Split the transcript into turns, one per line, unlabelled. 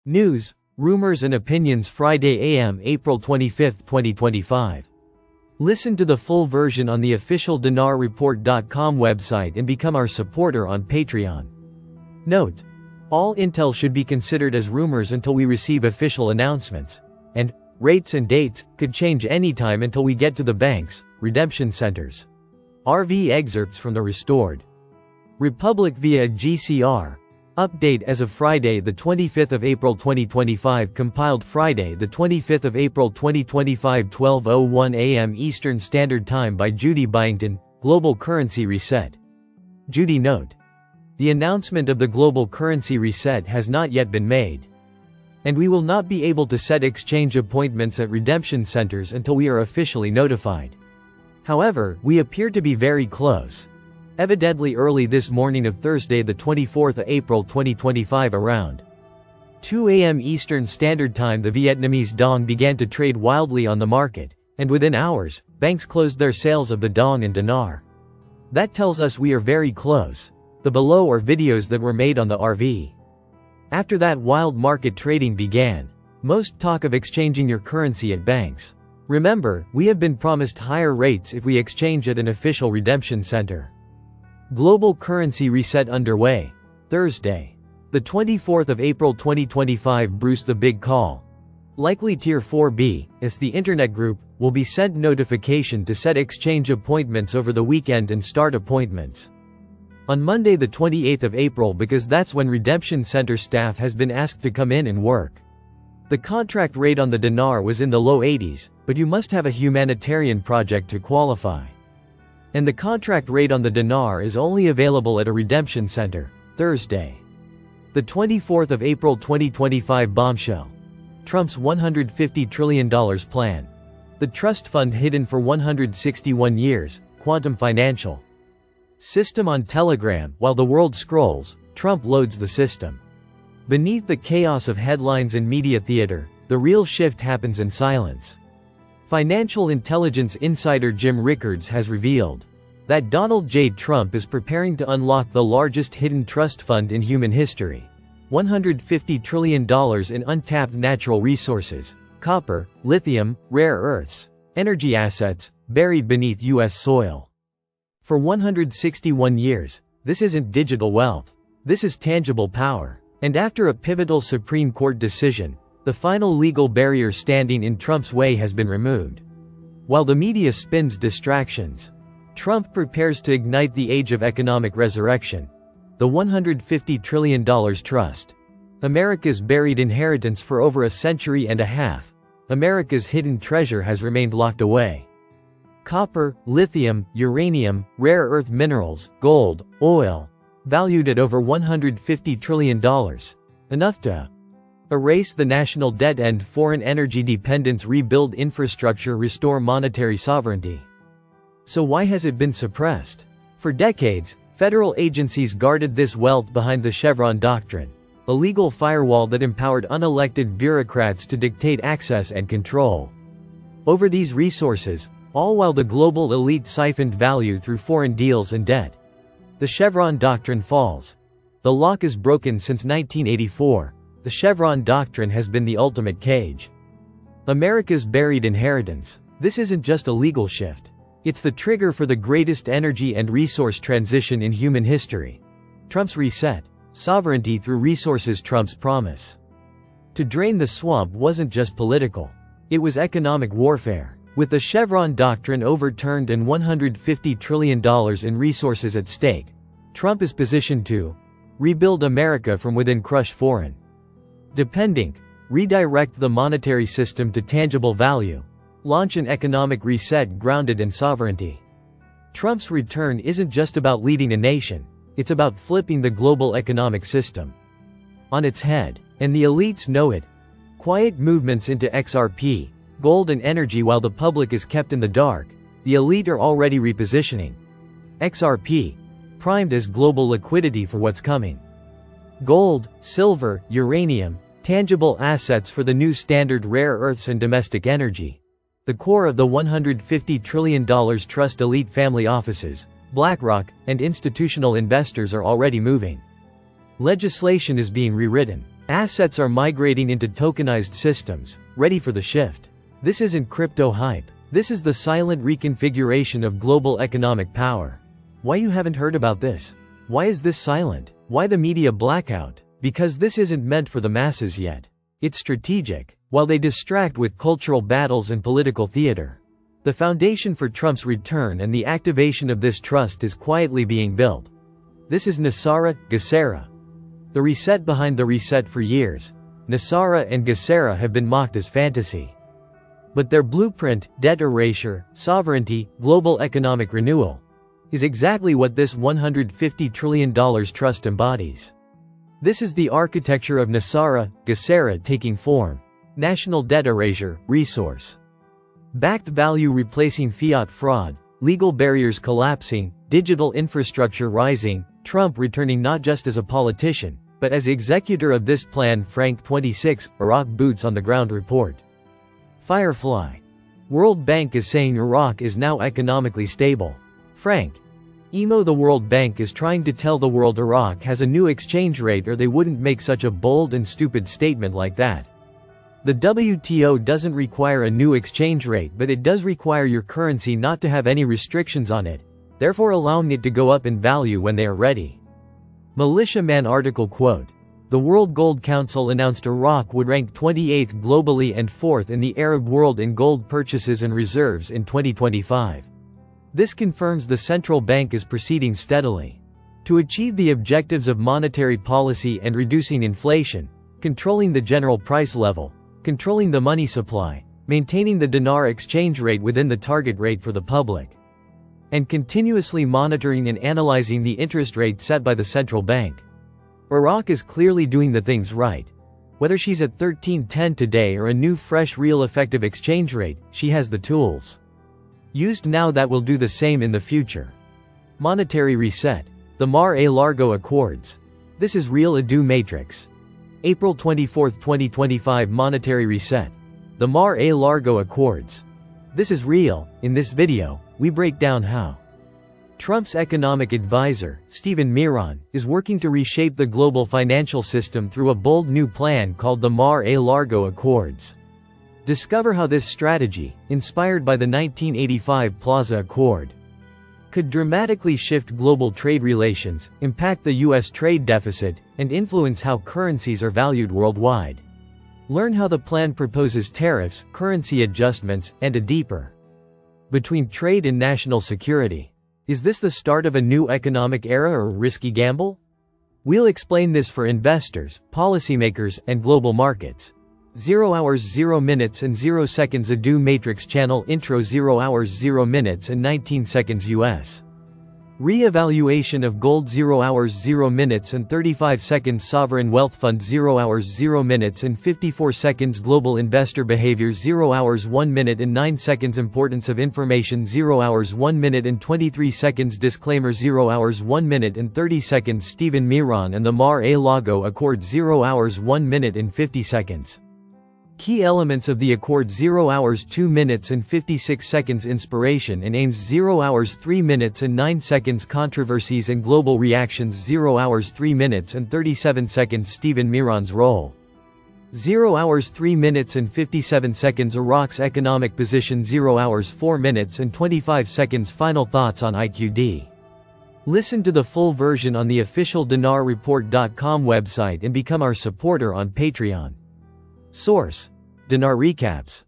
News, rumors and opinions Friday AM April 25, 2025. Listen to the full version on the official dinarreport.com website and become our supporter on Patreon. Note: all intel should be considered as rumors until we receive official announcements, and rates and dates could change anytime until we get to the banks, redemption centers. RV excerpts from the Restored Republic via GCR. Update as of Friday the 25th of April 2025, compiled Friday the 25th of April 2025, 12:01 a.m. Eastern Standard Time by Judy Byington. Global Currency Reset. Judy note: the announcement of the global currency reset has not yet been made, and we will not be able to set exchange appointments at redemption centers until we are officially notified. However, we appear to be very close. Evidently early this morning of Thursday the 24th of April 2025 around 2 a.m. Eastern Standard Time, the Vietnamese dong began to trade wildly on the market, and within hours, banks closed their sales of the dong and dinar. That tells us we are very close. The below are videos that were made on the RV. After that, wild market trading began. Most talk of exchanging your currency at banks. Remember, we have been promised higher rates if we exchange at an official redemption center. Global currency reset underway. Thursday, the 24th of April 2025. Bruce the Big Call. Likely Tier 4B, as the Internet Group, will be sent notification to set exchange appointments over the weekend and start appointments on Monday the 28th of April, because that's when redemption center staff has been asked to come in and work. The contract rate on the dinar was in the low 80s, but you must have a humanitarian project to qualify. And the contract rate on the dinar is only available at a redemption center. Thursday, the 24th of April 2025. Bombshell. Trump's $150 trillion plan. The trust fund hidden for 161 years, Quantum Financial System on Telegram. While the world scrolls, Trump loads the system. Beneath the chaos of headlines and media theater, the real shift happens in silence. Financial intelligence insider Jim Rickards has revealed that Donald J. Trump is preparing to unlock the largest hidden trust fund in human history. $150 trillion in untapped natural resources, copper, lithium, rare earths, energy assets, buried beneath U.S. soil. For 161 years, this isn't digital wealth. This is tangible power. And after a pivotal Supreme Court decision, the final legal barrier standing in Trump's way has been removed. While the media spins distractions, Trump prepares to ignite the age of economic resurrection. The $150 trillion trust. America's buried inheritance for over a century and a half. America's hidden treasure has remained locked away. Copper, lithium, uranium, rare earth minerals, gold, oil, valued at over $150 trillion. Enough to erase the national debt, end foreign energy dependence, rebuild infrastructure, restore monetary sovereignty. So why has it been suppressed? For decades, federal agencies guarded this wealth behind the Chevron doctrine, a legal firewall that empowered unelected bureaucrats to dictate access and control over these resources, all while the global elite siphoned value through foreign deals and debt. The Chevron doctrine falls. The lock is broken since 1984. The Chevron doctrine has been the ultimate cage. America's buried inheritance. This isn't just a legal shift. It's the trigger for the greatest energy and resource transition in human history. Trump's reset. Sovereignty through resources. Trump's promise to drain the swamp wasn't just political. It was economic warfare. With the Chevron doctrine overturned and $150 trillion in resources at stake, Trump is positioned to rebuild America from within, crush foreign depending, redirect the monetary system to tangible value, launch an economic reset grounded in sovereignty. Trump's return isn't just about leading a nation, it's about flipping the global economic system on its head. And the elites know it. Quiet movements into XRP, gold and energy while the public is kept in the dark. The elite are already repositioning XRP, primed as global liquidity for what's coming. Gold, silver, uranium, tangible assets for the new standard, rare earths and domestic energy. The core of the $150 trillion trust. Elite family offices, BlackRock, and institutional investors are already moving. Legislation is being rewritten. Assets are migrating into tokenized systems, ready for the shift. This isn't crypto hype. This is the silent reconfiguration of global economic power. Why you haven't heard about this? Why is this silent? Why the media blackout? Because this isn't meant for the masses yet. It's strategic. While they distract with cultural battles and political theater, the foundation for Trump's return and the activation of this trust is quietly being built. This is NESARA, GESARA. The reset behind the reset. For years, NESARA and GESARA have been mocked as fantasy. But their blueprint, debt erasure, sovereignty, global economic renewal, is exactly what this $150 trillion trust embodies. This is the architecture of NESARA, GESARA taking form. National debt erasure, resource backed value replacing fiat fraud, legal barriers collapsing, digital infrastructure rising, Trump returning not just as a politician, but as executor of this plan. Frank 26, Iraq boots on the ground report. Firefly. World Bank is saying Iraq is now economically stable. Frank. Emo. The World Bank is trying to tell the world Iraq has a new exchange rate, or they wouldn't make such a bold and stupid statement like that. The WTO doesn't require a new exchange rate, but it does require your currency not to have any restrictions on it, therefore allowing it to go up in value when they are ready. Militia Man article quote. The World Gold Council announced Iraq would rank 28th globally and 4th in the Arab world in gold purchases and reserves in 2025. This confirms the central bank is proceeding steadily to achieve the objectives of monetary policy and reducing inflation, controlling the general price level, controlling the money supply, maintaining the dinar exchange rate within the target rate for the public, and continuously monitoring and analyzing the interest rate set by the central bank. Iraq is clearly doing the things right. Whether she's at 1310 today or a new fresh real effective exchange rate, she has the tools used now that will do the same in the future. Monetary reset. The Mar-a-Lago Accords. This is real ado matrix. April 24, 2025. Monetary reset. The Mar-a-Lago Accords. This is real. In this video, we break down how Trump's economic advisor, Stephen Miron, is working to reshape the global financial system through a bold new plan called the Mar-a-Lago Accords. Discover how this strategy, inspired by the 1985 Plaza Accord, could dramatically shift global trade relations, impact the U.S. trade deficit, and influence how currencies are valued worldwide. Learn how the plan proposes tariffs, currency adjustments, and a deeper between trade and national security. Is this the start of a new economic era or risky gamble? We'll explain this for investors, policymakers, and global markets. 0 hours 0 minutes and 0 seconds Ado Matrix Channel Intro 0 hours 0 minutes and 19 seconds US. Re-evaluation of gold 0 hours 0 minutes and 35 seconds Sovereign Wealth Fund 0 hours 0 minutes and 54 seconds Global Investor Behavior 0 hours 1 minute and 9 seconds Importance of Information 0 hours 1 minute and 23 seconds Disclaimer 0 hours 1 minute and 30 seconds Stephen Miron and the Mar-a-Lago Accord 0 hours 1 minute and 50 seconds. Key elements of the Accord 0 hours 2 minutes and 56 seconds Inspiration and aims 0 hours 3 minutes and 9 seconds Controversies and global reactions 0 hours 3 minutes and 37 seconds Stephen Miron's role 0 hours 3 minutes and 57 seconds Iraq's economic position 0 hours 4 minutes and 25 seconds Final thoughts on IQD. Listen to the full version on the official dinarreport.com website and become our supporter on Patreon. Source: Dinar Recaps.